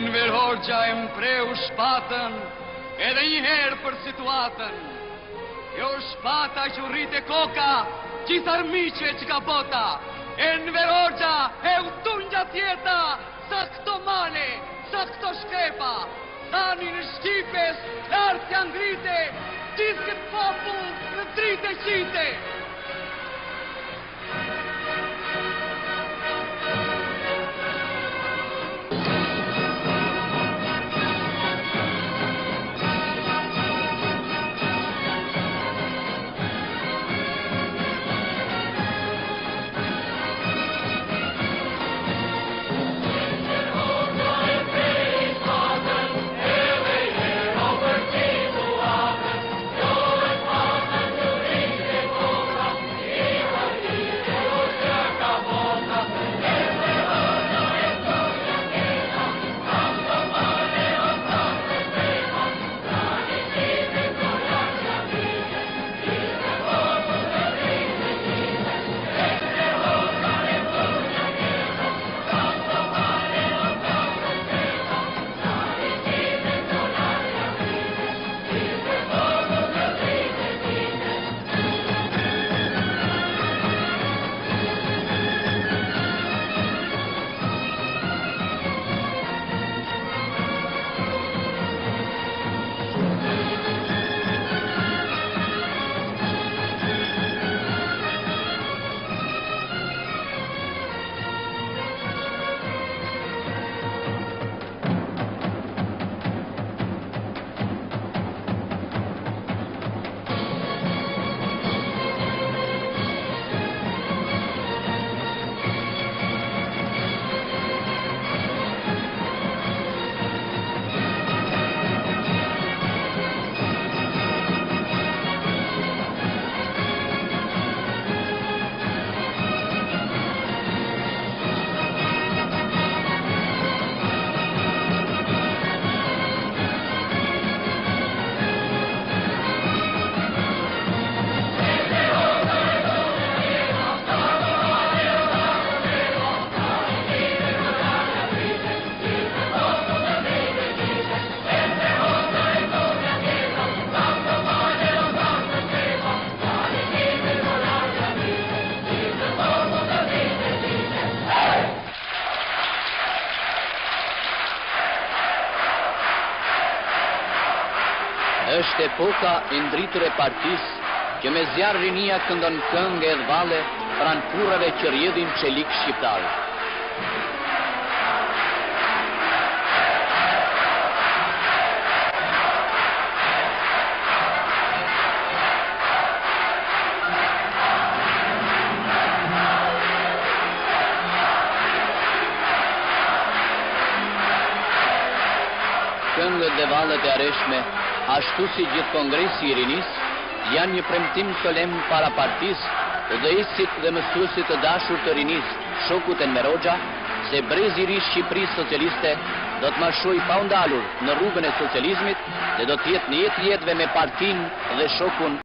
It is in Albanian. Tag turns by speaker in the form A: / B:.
A: Enver Hoxha e mpreu shpatën edhe një herë për situatën. Jo shpata që rrite koka, gjithë armiqve që ka bota. Enver Hoxha e utun gjatjeta, sa këto male, sa këto shkepa. Tani në Shqipes, lartë janë grite, gjithë këtë popull në drite qite.
B: Është epoka e ndritur e partisë që me zjarr rinia këndon këngë e dhvale pran kurrave që rrjedhin çelik shqiptar. Këngët dhe vallet e areshme, ashtu si gjithë kongresi i rinis, janë një premtim solem para partisë, udhëheqësit dhe mësuesit të dashur të rinis, shokut Enver Hoxha, se brezi i ri Shqipërisë socialiste do të marshojë pa u ndalur në rrugën e socializmit dhe do të jetë në jetë jetëve me partinë dhe shokun